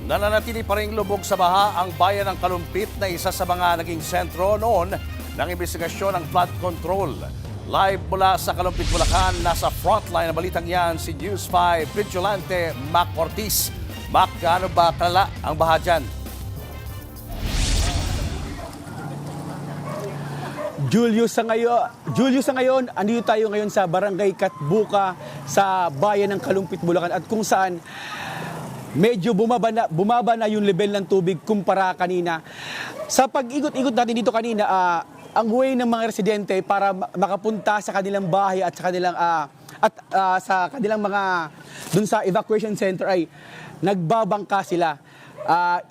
Nananatili pa rin lubog sa baha ang bayan ng Kalumpit na isa sa mga naging sentro noon ng investigasyon ng flood control. Live mula sa Kalumpit, Bulacan, nasa frontline ng balitang yan si News 5 Vigilante Mac Ortiz. Mac, gaano ba kalala ang baha dyan? Julius, sa ngayon, andito tayo ngayon sa Barangay Katbuka sa bayan ng Kalumpit, Bulacan at kung saan medyo bumaba na yung level ng tubig kumpara kanina. Sa pag-ikot-ikot natin dito kanina, ang way ng mga residente para makapunta sa kanilang bahay at sa kanilang sa kanilang mga dun sa evacuation center ay nagbabangka sila.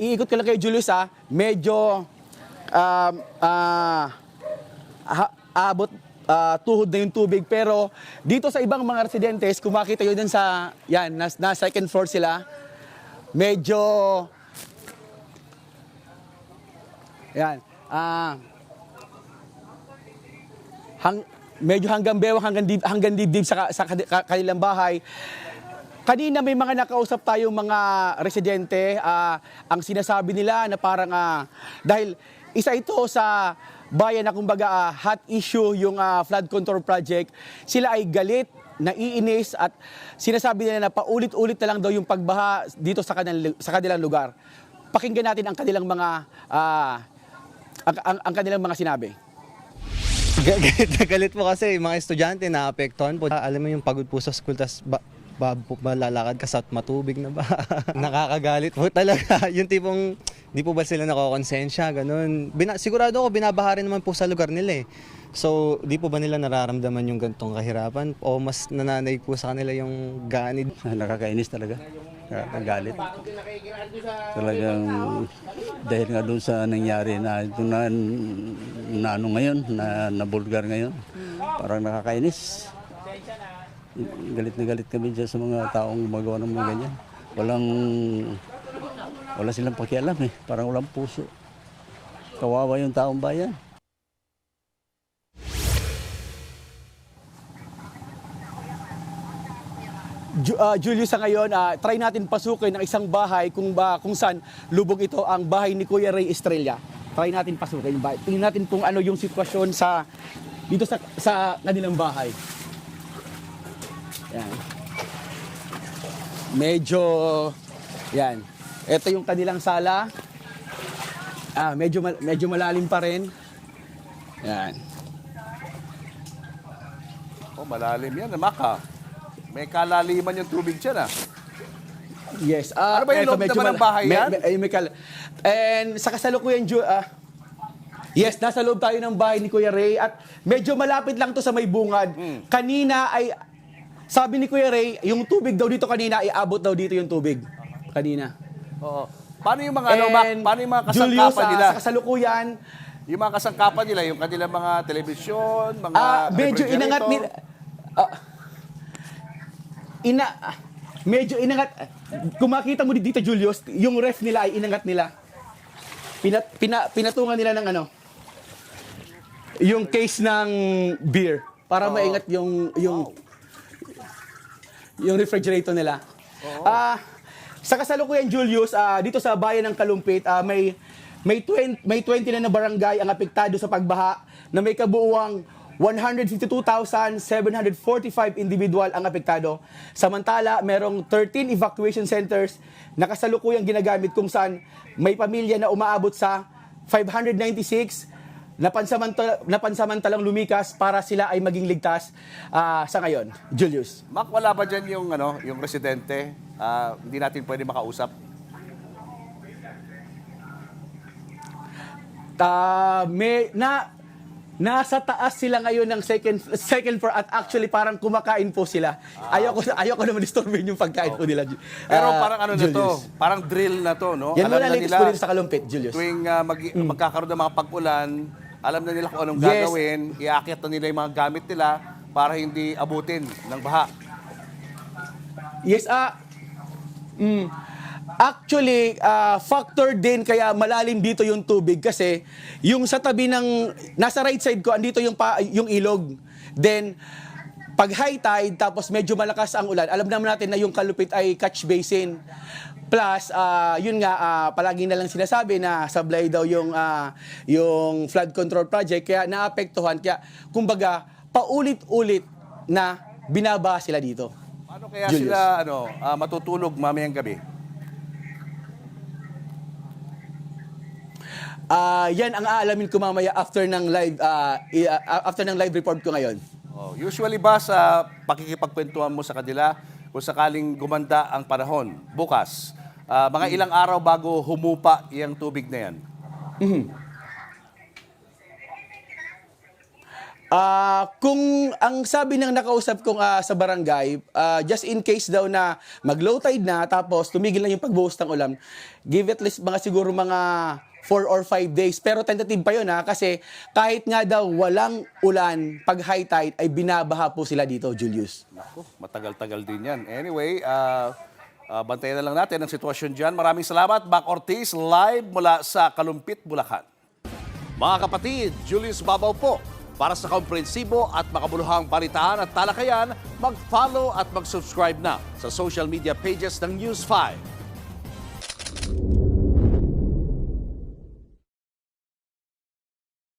Iikot ko lang kay Julius, medyo abot tuhod na yung tubig, pero dito sa ibang mga residentes, kung makita yun dun sa yan, na second floor sila, medyo yan medyo hanggang bewang, hanggang dibdib sa kanilang bahay. Kanina may mga nakausap tayong mga residente, ang sinasabi nila na parang dahil isa ito sa bayan na kumbaga hot issue yung flood control project, sila ay galit, naiinis at sinasabi nila na paulit-ulit na lang daw yung pagbaha dito sa kanilang lugar. Pakinggan natin ang kanilang mga ang kanilang mga sinabi. Galit na galit po kasi yung mga estudyante na apektuhan po. Alam mo yung pagod po sa school, tas lalakad ka sa matubig na ba? Nakakagalit po talaga. Yung tipong, di po ba sila nakokonsensya, ganun. Sigurado ako, binabaha rin naman po sa lugar nila eh. So, di po ba nila nararamdaman yung ganitong kahirapan? O mas nananaig po sa kanila yung ganid? Nakakainis talaga. Nakakagalit. Talagang dahil nga doon sa nangyari na ito na ano ngayon, na bulgar ngayon, parang nakakainis. Galit na galit kami dyan sa mga taong gumagawa ng mga ganyan. Wala silang pakialam eh. Parang walang puso. Kawawa yung taong bayan. Julius, sa ngayon, try natin pasukin ng isang bahay kung saan lubog ito, ang bahay ni Kuya Ray Estrella. Try natin pasukin yung bahay. Tingnan natin kung ano yung sitwasyon dito sa kanilang bahay. Yan. Yan. Ito yung kanilang sala. Medyo malalim pa rin. Yan. Oh, malalim yan, Mac. May kalaliman yung tubig dyan Yes. Ano ba yung loob naman ng bahay yan? And sa kasalukuyan, yes, nasa loob tayo ng bahay ni Kuya Ray at medyo malapit lang to sa may bungad. Kanina ay, sabi ni Kuya Ray, yung tubig daw dito kanina, iabot daw dito yung tubig. Kanina. Oo. Paano yung mga, Mac? Paano yung mga kasangkapan Julius, nila? sa kasalukuyan, Yung mga kasangkapan nila, yung kanilang mga telebisyon, mga medyo inangat nila. Medyo inangat. Kung makita mo dito, Julius, yung ref nila ay inangat nila. Pinatungan nila ng yung case ng beer para maingat yung refrigerator nila. Sa kasalukuyan, Julius, dito sa bayan ng Kalumpit, may 20 na barangay ang apektado sa pagbaha na may kabuuang 152,745 individual ang apektado. Samantala, merong 13 evacuation centers na kasalukuyang ginagamit kung saan may pamilya na umaabot sa 596 na pansamantalang lumikas para sila ay maging ligtas sa ngayon. Julius. Mac, wala ba dyan yung residente? Hindi natin pwede makausap? Nasa taas sila ngayon ng second floor at actually parang kumakain po sila. Ayoko naman disturbin yung pagkain po nila. Pero parang na Julius. to, parang drill na to, no? Yan Alam muna na latest nila, po dito sa Kalumpit, Julius. tuwing magkakaroon ng mga pag-ulan, alam na nila kung anong gagawin, iaakit na nila yung mga gamit nila para hindi abutin ng baha. Yes, actually, factor din kaya malalim dito yung tubig kasi yung sa tabi nasa right side ko, andito yung ilog. Then, pag high tide, tapos medyo malakas ang ulan, alam naman natin na yung Kalumpit ay catch basin. Plus, yun nga, palagi na lang sinasabi na sablay daw yung flood control project, kaya naapektuhan. Kaya, kumbaga, paulit-ulit na binaba sila dito. Paano kaya Julius. sila matutulog mamayang gabi? Yan ang aalamin ko mamaya after ng live report ko ngayon. Usually ba sa pakikipagkwentuhan mo sa kanila, kung sakaling gumanda ang panahon bukas, mga ilang araw bago humupa yung tubig na yan? Kung ang sabi ng nakausap kong sa barangay, just in case daw na mag-low tide na tapos tumigil na yung pagbuhos ng ulan, give it least siguro mga 4 or 5 days. Pero tentative pa yun kasi kahit nga daw walang ulan, pag high tide ay binabaha po sila dito, Julius. Naku, matagal-tagal din yan. Anyway, bantayan na lang natin ang sitwasyon dyan. Maraming salamat, Mac Ortiz, live mula sa Kalumpit, Bulacan. Mga kapatid, Julius Babaw po. Para sa komprehensibo at makabuluhang balitaan at talakayan, mag-follow at mag-subscribe na sa social media pages ng News 5.